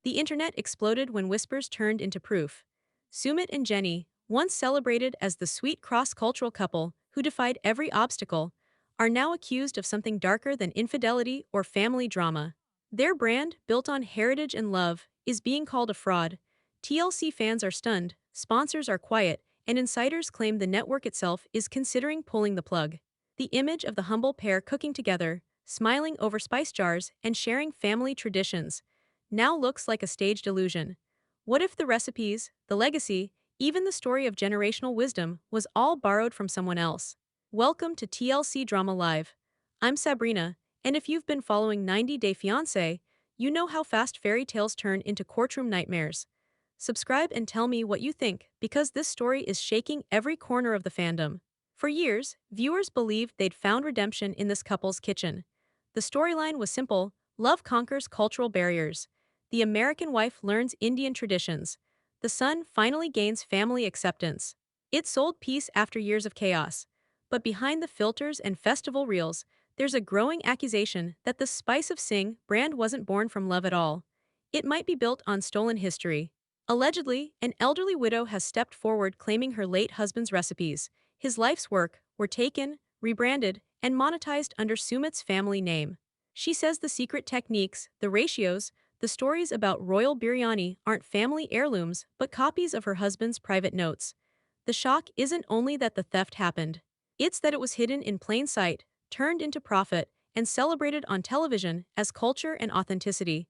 The internet exploded when whispers turned into proof. Sumit and Jenny, once celebrated as the sweet cross-cultural couple who defied every obstacle, are now accused of something darker than infidelity or family drama. Their brand, built on heritage and love, is being called a fraud. TLC fans are stunned, sponsors are quiet, and insiders claim the network itself is considering pulling the plug. The image of the humble pair cooking together, smiling over spice jars, and sharing family traditions now looks like a staged illusion. What if the recipes, the legacy, even the story of generational wisdom was all borrowed from someone else? Welcome to TLC Drama Live. I'm Sabrina, and if you've been following 90 Day Fiancé, you know how fast fairy tales turn into courtroom nightmares. Subscribe and tell me what you think, because this story is shaking every corner of the fandom. For years, viewers believed they'd found redemption in this couple's kitchen. The storyline was simple: love conquers cultural barriers. The American wife learns Indian traditions. The son finally gains family acceptance. It sold peace after years of chaos. But behind the filters and festival reels, there's a growing accusation that the Spice of Singh brand wasn't born from love at all. It might be built on stolen history. Allegedly, an elderly widow has stepped forward claiming her late husband's recipes, his life's work, were taken, rebranded, and monetized under Sumit's family name. She says the secret techniques, the ratios, the stories about royal biryani aren't family heirlooms but copies of her husband's private notes. The shock isn't only that the theft happened, it's that it was hidden in plain sight, turned into profit, and celebrated on television as culture and authenticity.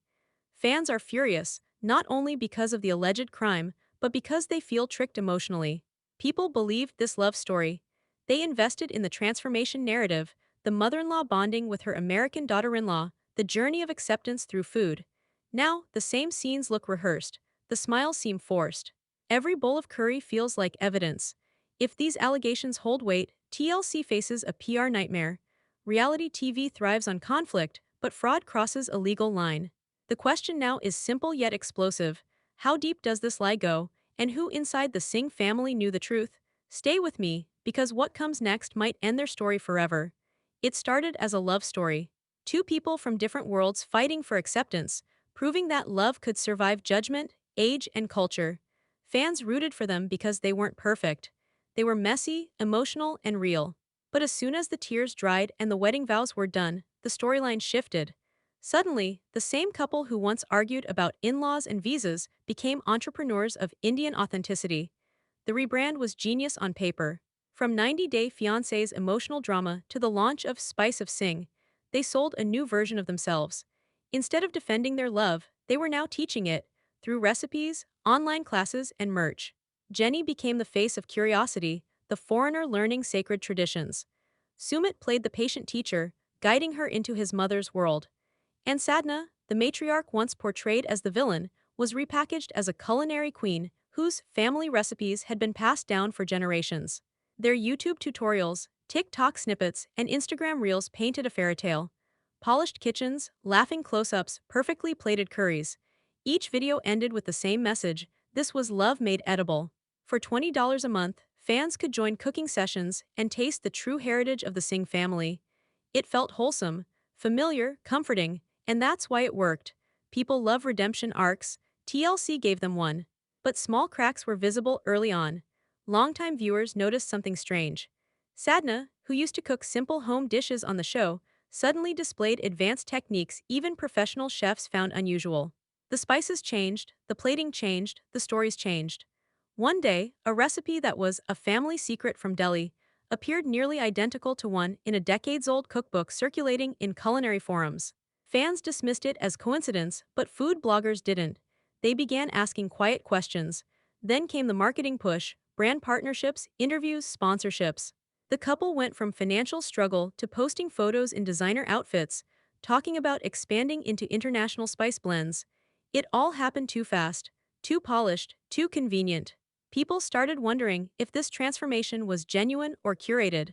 Fans are furious, not only because of the alleged crime, but because they feel tricked emotionally. People believed this love story. They invested in the transformation narrative, the mother-in-law bonding with her American daughter-in-law, the journey of acceptance through food. Now, the same scenes look rehearsed. The smiles seem forced. Every bowl of curry feels like evidence. If these allegations hold weight, TLC faces a PR nightmare. Reality TV thrives on conflict, but fraud crosses a legal line. The question now is simple yet explosive. How deep does this lie go, and who inside the Singh family knew the truth? Stay with me, because what comes next might end their story forever. It started as a love story. Two people from different worlds fighting for acceptance, proving that love could survive judgment, age, and culture. Fans rooted for them because they weren't perfect. They were messy, emotional, and real. But as soon as the tears dried and the wedding vows were done, the storyline shifted. Suddenly, the same couple who once argued about in-laws and visas became entrepreneurs of Indian authenticity. The rebrand was genius on paper. From 90 Day Fiancé's emotional drama to the launch of Spice of Singh, they sold a new version of themselves. Instead of defending their love, they were now teaching it, through recipes, online classes, and merch. Jenny became the face of curiosity, the foreigner learning sacred traditions. Sumit played the patient teacher, guiding her into his mother's world. And Sadhna, the matriarch once portrayed as the villain, was repackaged as a culinary queen whose family recipes had been passed down for generations. Their YouTube tutorials, TikTok snippets, and Instagram reels painted a fairy tale. Polished kitchens, laughing close-ups, perfectly plated curries. Each video ended with the same message: this was love made edible. For $20 a month, fans could join cooking sessions and taste the true heritage of the Singh family. It felt wholesome, familiar, comforting, and that's why it worked. People love redemption arcs. TLC gave them one. But small cracks were visible early on. Longtime viewers noticed something strange. Sadhna, who used to cook simple home dishes on the show, suddenly displayed advanced techniques even professional chefs found unusual. The spices changed, the plating changed, the stories changed. One day, a recipe that was a family secret from Delhi appeared nearly identical to one in a decades-old cookbook circulating in culinary forums. Fans dismissed it as coincidence, but food bloggers didn't. They began asking quiet questions. Then came the marketing push: brand partnerships, interviews, sponsorships. The couple went from financial struggle to posting photos in designer outfits, talking about expanding into international spice blends. It all happened too fast, too polished, too convenient. People started wondering if this transformation was genuine or curated.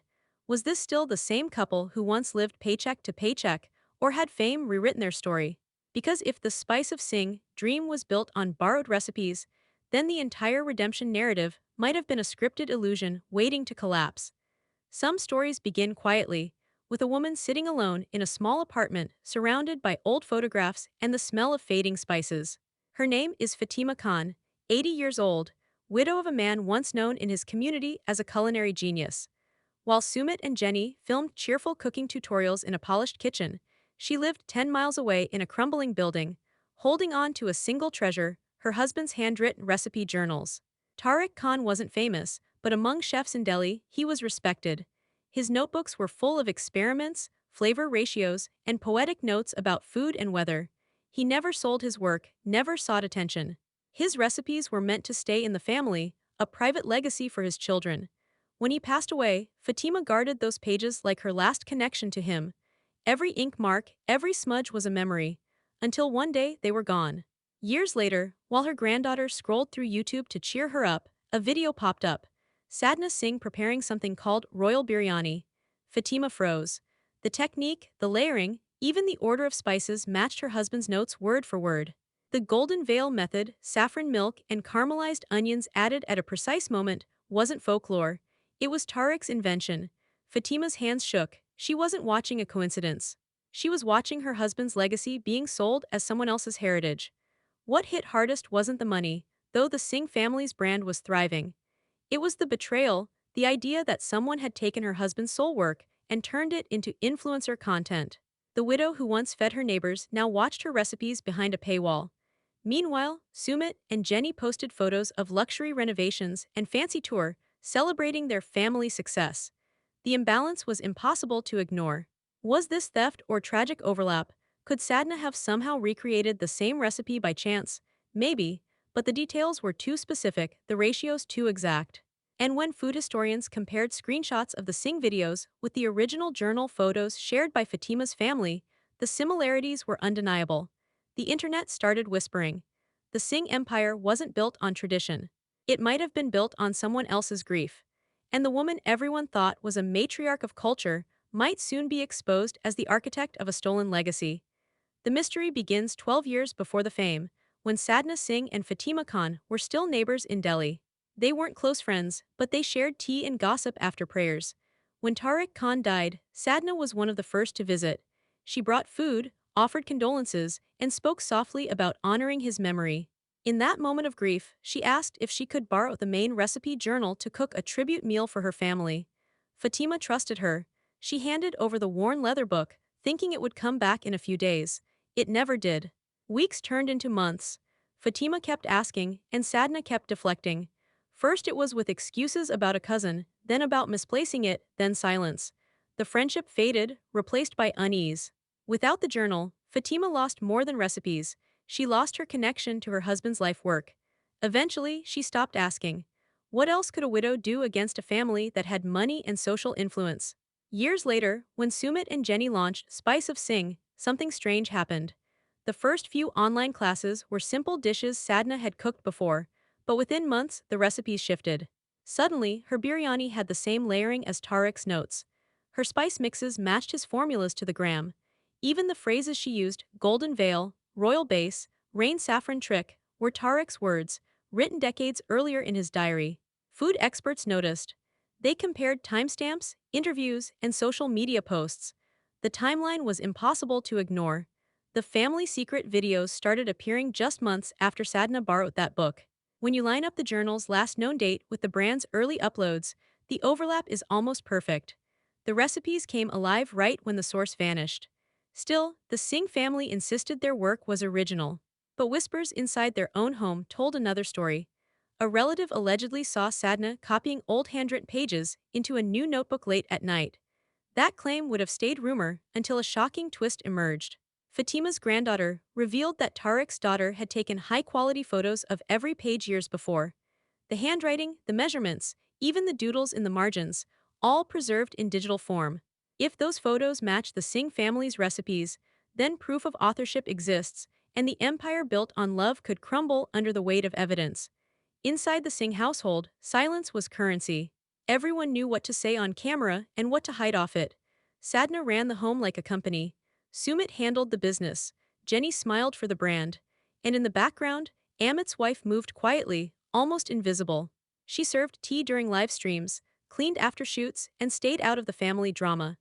Was this still the same couple who once lived paycheck to paycheck, or had fame rewritten their story? Because if the Spice of Singh dream was built on borrowed recipes, then the entire redemption narrative might have been a scripted illusion waiting to collapse. Some stories begin quietly, with a woman sitting alone in a small apartment surrounded by old photographs and the smell of fading spices. Her name is Fatima Khan, 80 years old, widow of a man once known in his community as a culinary genius. While Sumit and Jenny filmed cheerful cooking tutorials in a polished kitchen, she lived 10 miles away in a crumbling building, holding on to a single treasure, her husband's handwritten recipe journals. Tariq Khan wasn't famous, but among chefs in Delhi, he was respected. His notebooks were full of experiments, flavor ratios, and poetic notes about food and weather. He never sold his work, never sought attention. His recipes were meant to stay in the family, a private legacy for his children. When he passed away, Fatima guarded those pages like her last connection to him. Every ink mark, every smudge was a memory. Until one day they were gone. Years later, while her granddaughter scrolled through YouTube to cheer her up, a video popped up. Sadhna Singh preparing something called royal biryani. Fatima froze. The technique, the layering, even the order of spices matched her husband's notes word for word. The golden veil method, saffron milk, and caramelized onions added at a precise moment, wasn't folklore. It was Tariq's invention. Fatima's hands shook. She wasn't watching a coincidence. She was watching her husband's legacy being sold as someone else's heritage. What hit hardest wasn't the money, though the Singh family's brand was thriving. It was the betrayal, the idea that someone had taken her husband's soul work and turned it into influencer content. The widow who once fed her neighbors now watched her recipes behind a paywall. Meanwhile, Sumit and Jenny posted photos of luxury renovations and fancy tour, celebrating their family success. The imbalance was impossible to ignore. Was this theft or tragic overlap? Could Sadhna have somehow recreated the same recipe by chance? Maybe, but the details were too specific, the ratios too exact. And when food historians compared screenshots of the Singh videos with the original journal photos shared by Fatima's family, the similarities were undeniable. The internet started whispering. The Singh empire wasn't built on tradition. It might have been built on someone else's grief. And the woman everyone thought was a matriarch of culture might soon be exposed as the architect of a stolen legacy. The mystery begins 12 years before the fame, when Sadhna Singh and Fatima Khan were still neighbors in Delhi. They weren't close friends, but they shared tea and gossip after prayers. When Tariq Khan died, Sadhna was one of the first to visit. She brought food, offered condolences, and spoke softly about honoring his memory. In that moment of grief, she asked if she could borrow the main recipe journal to cook a tribute meal for her family. Fatima trusted her. She handed over the worn leather book, thinking it would come back in a few days. It never did. Weeks turned into months. Fatima kept asking, and Sadhna kept deflecting. First it was with excuses about a cousin, then about misplacing it, then silence. The friendship faded, replaced by unease. Without the journal, Fatima lost more than recipes. She lost her connection to her husband's life work. Eventually, she stopped asking. What else could a widow do against a family that had money and social influence? Years later, when Sumit and Jenny launched Spice of Singh, something strange happened. The first few online classes were simple dishes Sadhna had cooked before, but within months, the recipes shifted. Suddenly, her biryani had the same layering as Tariq's notes. Her spice mixes matched his formulas to the gram. Even the phrases she used, golden veil, royal base, rain saffron trick, were Tariq's words, written decades earlier in his diary. Food experts noticed. They compared timestamps, interviews, and social media posts. The timeline was impossible to ignore. The family secret videos started appearing just months after Sadhna borrowed that book. When you line up the journal's last known date with the brand's early uploads, the overlap is almost perfect. The recipes came alive right when the source vanished. Still, the Singh family insisted their work was original. But whispers inside their own home told another story. A relative allegedly saw Sadhna copying old handwritten pages into a new notebook late at night. That claim would have stayed rumor until a shocking twist emerged. Fatima's granddaughter revealed that Tariq's daughter had taken high-quality photos of every page years before. The handwriting, the measurements, even the doodles in the margins, all preserved in digital form. If those photos match the Singh family's recipes, then proof of authorship exists, and the empire built on love could crumble under the weight of evidence. Inside the Singh household, silence was currency. Everyone knew what to say on camera and what to hide off it. Sadhna ran the home like a company. Sumit handled the business. Jenny smiled for the brand. And in the background, Amit's wife moved quietly, almost invisible. She served tea during live streams, cleaned after shoots, and stayed out of the family drama.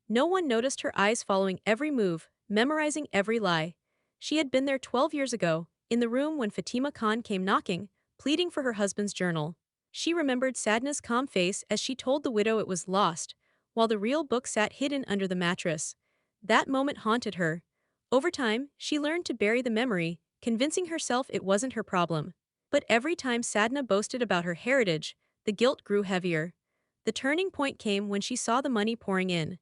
No one noticed her eyes following every move, memorizing every lie. She had been there 12 years ago, in the room when Fatima Khan came knocking, pleading for her husband's journal. She remembered Sadna's calm face as she told the widow it was lost, while the real book sat hidden under the mattress. That moment haunted her. Over time, she learned to bury the memory, convincing herself it wasn't her problem. But every time Sadna boasted about her heritage, the guilt grew heavier. The turning point came when she saw the money pouring in.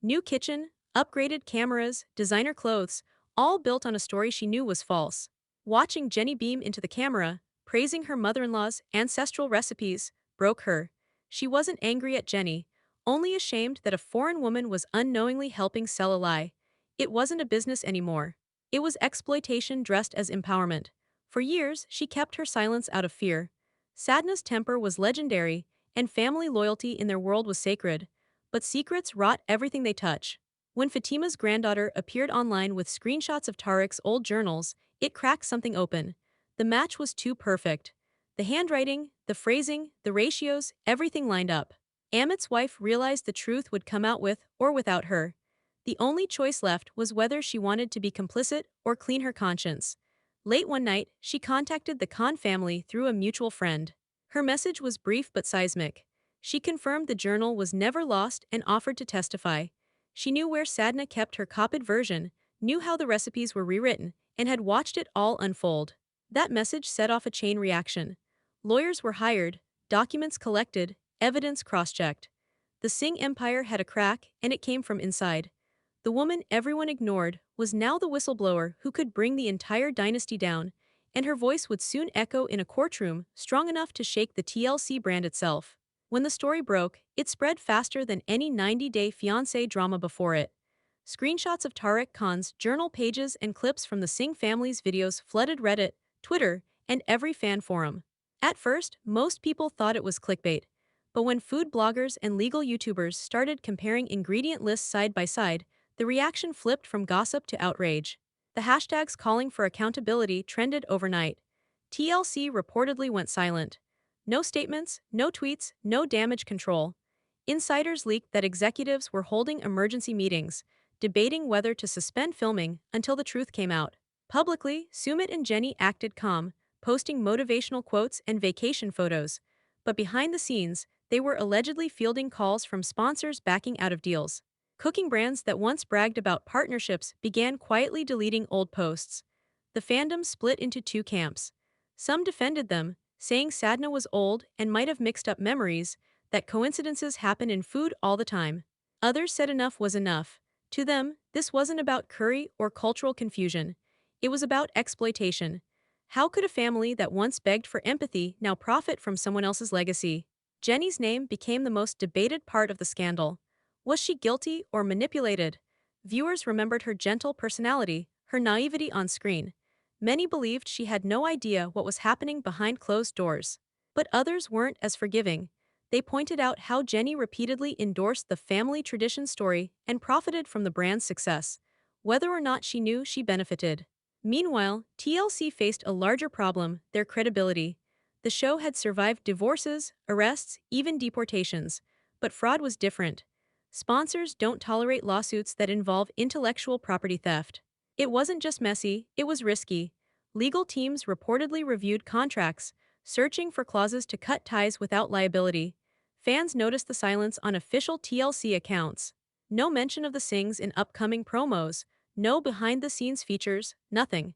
New kitchen, upgraded cameras, designer clothes, all built on a story she knew was false. Watching Jenny beam into the camera, praising her mother-in-law's ancestral recipes, broke her. She wasn't angry at Jenny, only ashamed that a foreign woman was unknowingly helping sell a lie. It wasn't a business anymore. It was exploitation dressed as empowerment. For years, she kept her silence out of fear. Sadna's temper was legendary, and family loyalty in their world was sacred. But secrets rot everything they touch. When Fatima's granddaughter appeared online with screenshots of Tariq's old journals, it cracked something open. The match was too perfect. The handwriting, the phrasing, the ratios, everything lined up. Amit's wife realized the truth would come out with or without her. The only choice left was whether she wanted to be complicit or clean her conscience. Late one night, she contacted the Khan family through a mutual friend. Her message was brief but seismic. She confirmed the journal was never lost and offered to testify. She knew where Sadna kept her copied version, knew how the recipes were rewritten, and had watched it all unfold. That message set off a chain reaction. Lawyers were hired, documents collected, evidence cross-checked. The Singh empire had a crack, and it came from inside. The woman everyone ignored was now the whistleblower who could bring the entire dynasty down, and her voice would soon echo in a courtroom strong enough to shake the TLC brand itself. When the story broke, it spread faster than any 90-day Fiancé drama before it. Screenshots of Tariq Khan's journal pages and clips from the Singh family's videos flooded Reddit, Twitter, and every fan forum. At first, most people thought it was clickbait. But when food bloggers and legal YouTubers started comparing ingredient lists side by side, the reaction flipped from gossip to outrage. The hashtags calling for accountability trended overnight. TLC reportedly went silent. No statements, no tweets, no damage control. Insiders leaked that executives were holding emergency meetings, debating whether to suspend filming until the truth came out. Publicly, Sumit and Jenny acted calm, posting motivational quotes and vacation photos. But behind the scenes, they were allegedly fielding calls from sponsors backing out of deals. Cooking brands that once bragged about partnerships began quietly deleting old posts. The fandom split into two camps. Some defended them, saying Sadna was old and might have mixed up memories, that coincidences happen in food all the time. Others said enough was enough. To them, this wasn't about curry or cultural confusion. It was about exploitation. How could a family that once begged for empathy now profit from someone else's legacy? Jenny's name became the most debated part of the scandal. Was she guilty or manipulated? Viewers remembered her gentle personality, her naivety on screen. Many believed she had no idea what was happening behind closed doors. But others weren't as forgiving. They pointed out how Jenny repeatedly endorsed the family tradition story and profited from the brand's success, whether or not she knew she benefited. Meanwhile, TLC faced a larger problem, their credibility. The show had survived divorces, arrests, even deportations. But fraud was different. Sponsors don't tolerate lawsuits that involve intellectual property theft. It wasn't just messy, it was risky. Legal teams reportedly reviewed contracts, searching for clauses to cut ties without liability. Fans noticed the silence on official TLC accounts. No mention of the Singhs in upcoming promos, no behind-the-scenes features, nothing.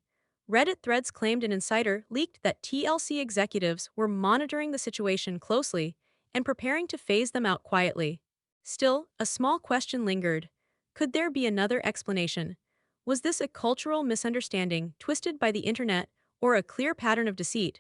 Reddit threads claimed an insider leaked that TLC executives were monitoring the situation closely and preparing to phase them out quietly. Still, a small question lingered. Could there be another explanation? Was this a cultural misunderstanding twisted by the internet or a clear pattern of deceit?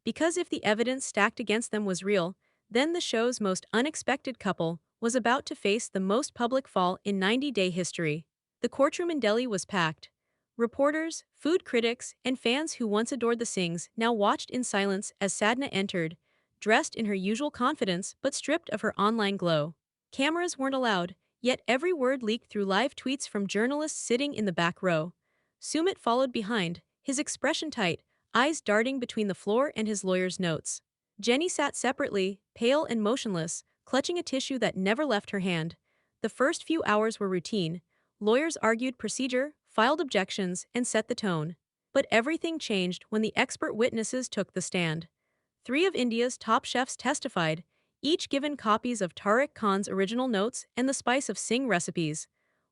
Because if the evidence stacked against them was real, then the show's most unexpected couple was about to face the most public fall in 90-day history. The courtroom in Delhi was packed. Reporters, food critics, and fans who once adored the Singhs now watched in silence as Sadna entered, dressed in her usual confidence but stripped of her online glow. Cameras weren't allowed, yet every word leaked through live tweets from journalists sitting in the back row. Sumit followed behind, his expression tight, eyes darting between the floor and his lawyer's notes. Jenny sat separately, pale and motionless, clutching a tissue that never left her hand. The first few hours were routine. Lawyers argued procedure, filed objections, and set the tone. But everything changed when the expert witnesses took the stand. Three of India's top chefs testified, each given copies of Tariq Khan's original notes and the spice of Singh recipes.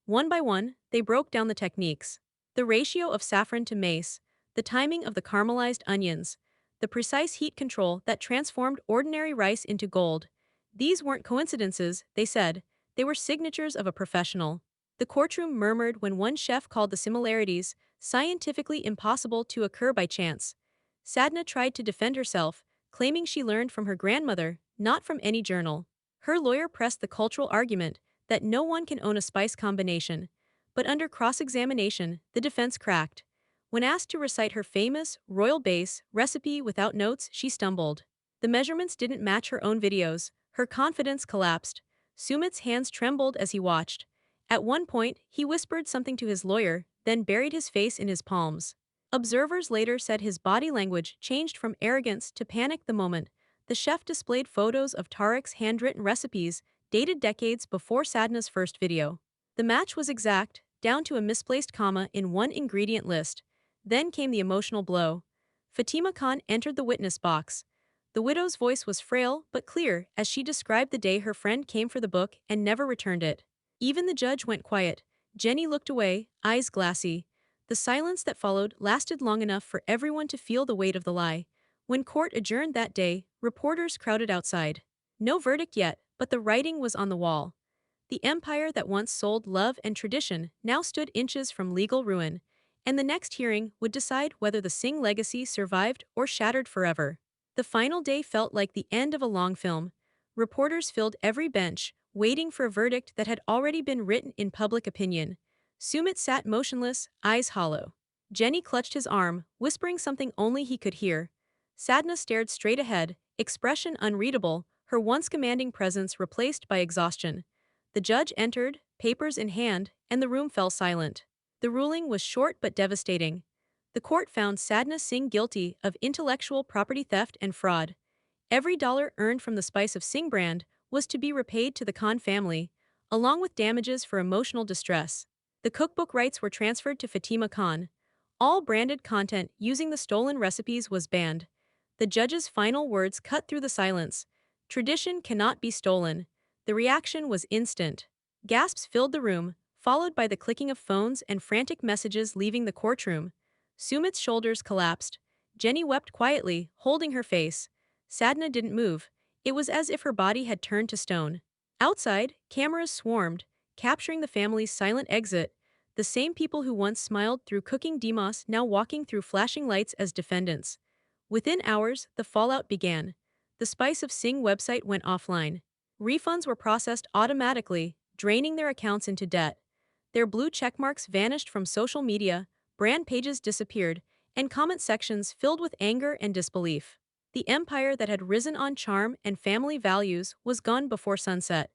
One by one, they broke down the techniques. The ratio of saffron to mace, the timing of the caramelized onions, the precise heat control that transformed ordinary rice into gold. These weren't coincidences, they said, they were signatures of a professional. The courtroom murmured when one chef called the similarities scientifically impossible to occur by chance. Sadhna tried to defend herself, claiming she learned from her grandmother, not from any journal. Her lawyer pressed the cultural argument that no one can own a spice combination. But under cross-examination, the defense cracked. When asked to recite her famous, royal base recipe without notes, she stumbled. The measurements didn't match her own videos. Her confidence collapsed. Sumit's hands trembled as he watched. At one point, he whispered something to his lawyer, then buried his face in his palms. Observers later said his body language changed from arrogance to panic the moment the chef displayed photos of Tariq's handwritten recipes dated decades before Sadhna's first video. The match was exact, down to a misplaced comma in one ingredient list. Then came the emotional blow. Fatima Khan entered the witness box. The widow's voice was frail but clear as she described the day her friend came for the book and never returned it. Even the judge went quiet. Jenny looked away, eyes glassy. The silence that followed lasted long enough for everyone to feel the weight of the lie. When court adjourned that day, reporters crowded outside. No verdict yet, but the writing was on the wall. The empire that once sold love and tradition now stood inches from legal ruin, and the next hearing would decide whether the Singh legacy survived or shattered forever. The final day felt like the end of a long film. Reporters filled every bench, waiting for a verdict that had already been written in public opinion. Sumit sat motionless, eyes hollow. Jenny clutched his arm, whispering something only he could hear. Sadhna stared straight ahead, expression unreadable, her once commanding presence replaced by exhaustion. The judge entered, papers in hand, and the room fell silent. The ruling was short but devastating. The court found Sadhna Singh guilty of intellectual property theft and fraud. Every dollar earned from the Spice of Singh brand was to be repaid to the Khan family, along with damages for emotional distress. The cookbook rights were transferred to Fatima Khan. All branded content using the stolen recipes was banned. The judge's final words cut through the silence. Tradition cannot be stolen. The reaction was instant. Gasps filled the room, followed by the clicking of phones and frantic messages leaving the courtroom. Sumit's shoulders collapsed. Jenny wept quietly, holding her face. Sadhna didn't move. It was as if her body had turned to stone. Outside, cameras swarmed, capturing the family's silent exit. The same people who once smiled through cooking demos now walking through flashing lights as defendants. Within hours, the fallout began. The Spice of Singh website went offline. Refunds were processed automatically, draining their accounts into debt. Their blue checkmarks vanished from social media, brand pages disappeared, and comment sections filled with anger and disbelief. The empire that had risen on charm and family values was gone before sunset.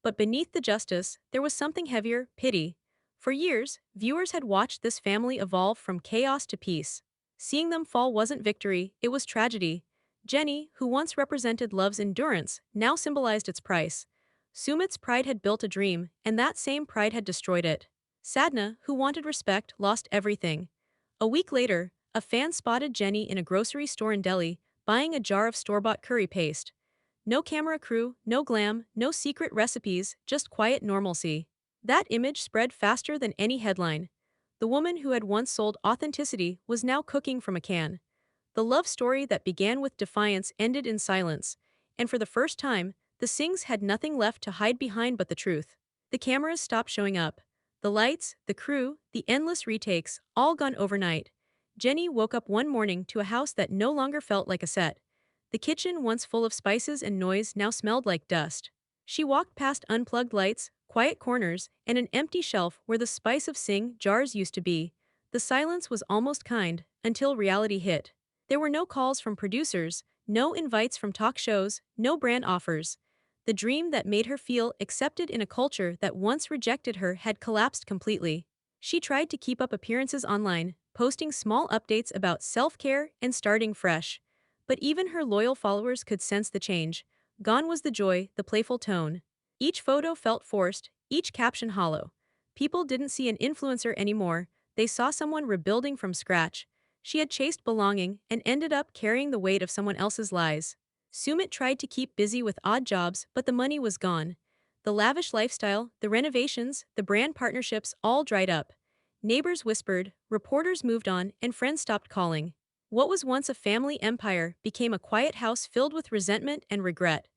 But beneath the justice, there was something heavier: pity. For years, viewers had watched this family evolve from chaos to peace. Seeing them fall wasn't victory, it was tragedy. Jenny, who once represented love's endurance, now symbolized its price. Sumit's pride had built a dream, and that same pride had destroyed it. Sadhna, who wanted respect, lost everything. A week later, a fan spotted Jenny in a grocery store in Delhi, buying a jar of store-bought curry paste. No camera crew, no glam, no secret recipes, just quiet normalcy. That image spread faster than any headline. The woman who had once sold authenticity was now cooking from a can. The love story that began with defiance ended in silence, and for the first time, the Singhs had nothing left to hide behind but the truth. The cameras stopped showing up. The lights, the crew, the endless retakes, all gone overnight. Jenny woke up one morning to a house that no longer felt like a set. The kitchen, once full of spices and noise, now smelled like dust. She walked past unplugged lights, quiet corners, and an empty shelf where the Spice of Singh jars used to be. The silence was almost kind, until reality hit. There were no calls from producers, no invites from talk shows, no brand offers. The dream that made her feel accepted in a culture that once rejected her had collapsed completely. She tried to keep up appearances online, posting small updates about self-care and starting fresh. But even her loyal followers could sense the change. Gone was the joy, the playful tone. Each photo felt forced, each caption hollow. People didn't see an influencer anymore, they saw someone rebuilding from scratch. She had chased belonging and ended up carrying the weight of someone else's lies. Sumit tried to keep busy with odd jobs, but the money was gone. The lavish lifestyle, the renovations, the brand partnerships all dried up. Neighbors whispered, reporters moved on, and friends stopped calling. What was once a family empire became a quiet house filled with resentment and regret.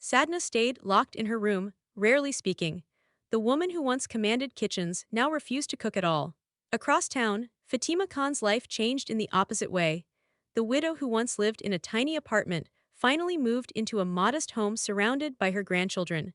Sadhna stayed locked in her room, rarely speaking. The woman who once commanded kitchens now refused to cook at all. Across town, Fatima Khan's life changed in the opposite way. The widow who once lived in a tiny apartment finally moved into a modest home surrounded by her grandchildren.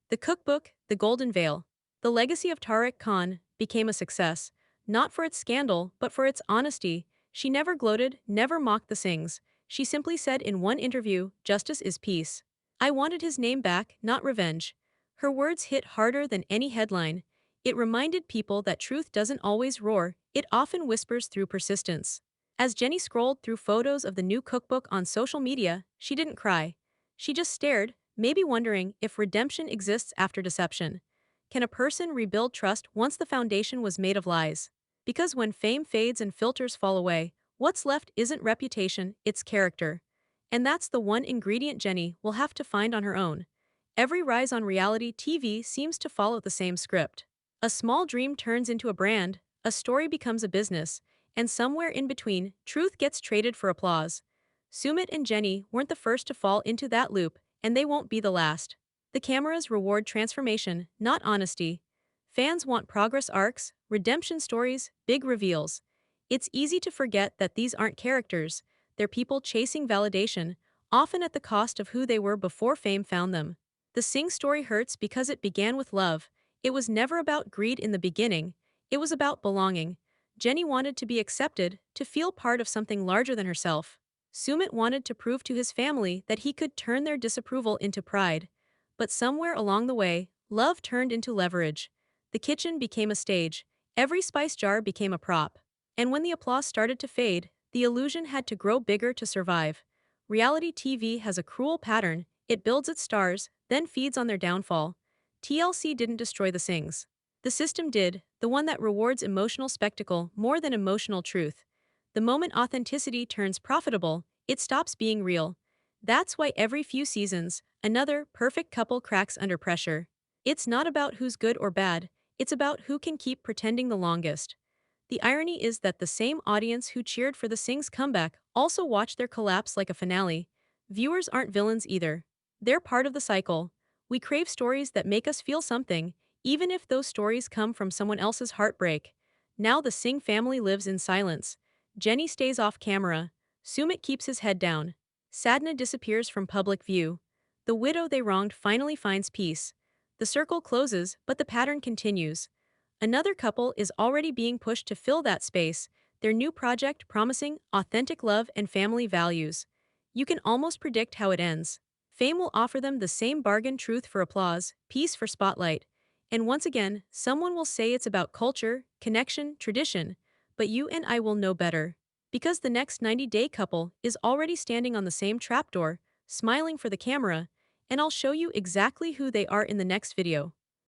The cookbook, The Golden Veil. The legacy of Tariq Khan became a success, not for its scandal, but for its honesty. She never gloated, never mocked the Singhs. She simply said in one interview, "Justice is peace." I wanted his name back, not revenge. Her words hit harder than any headline. It reminded people that truth doesn't always roar, it often whispers through persistence. As Jenny scrolled through photos of the new cookbook on social media, she didn't cry. She just stared, maybe wondering if redemption exists after deception. Can a person rebuild trust once the foundation was made of lies? Because when fame fades and filters fall away, what's left isn't reputation, it's character. And that's the one ingredient Jenny will have to find on her own. Every rise on reality TV seems to follow the same script. A small dream turns into a brand, a story becomes a business, and somewhere in between, truth gets traded for applause. Sumit and Jenny weren't the first to fall into that loop, and they won't be the last. The cameras reward transformation, not honesty. Fans want progress arcs, redemption stories, big reveals. It's easy to forget that these aren't characters, they're people chasing validation, often at the cost of who they were before fame found them. The Singh story hurts because it began with love. It was never about greed in the beginning, it was about belonging. Jenny wanted to be accepted, to feel part of something larger than herself. Sumit wanted to prove to his family that he could turn their disapproval into pride. But somewhere along the way, love turned into leverage. The kitchen became a stage, every spice jar became a prop. And when the applause started to fade, the illusion had to grow bigger to survive. Reality TV has a cruel pattern, it builds its stars, then feeds on their downfall. TLC didn't destroy the Singhs. The system did, the one that rewards emotional spectacle more than emotional truth. The moment authenticity turns profitable, it stops being real. That's why every few seasons, another perfect couple cracks under pressure. It's not about who's good or bad, it's about who can keep pretending the longest. The irony is that the same audience who cheered for the Singh's comeback also watched their collapse like a finale. Viewers aren't villains either. They're part of the cycle. We crave stories that make us feel something, even if those stories come from someone else's heartbreak. Now the Singh family lives in silence. Jenny stays off camera. Sumit keeps his head down. Sadhna disappears from public view. The widow they wronged finally finds peace. The circle closes, but the pattern continues. Another couple is already being pushed to fill that space, their new project promising authentic love and family values. You can almost predict how it ends. Fame will offer them the same bargain: truth for applause, peace for spotlight. And once again, someone will say it's about culture, connection, tradition. But you and I will know better. Because the next 90-day couple is already standing on the same trapdoor, smiling for the camera, and I'll show you exactly who they are in the next video.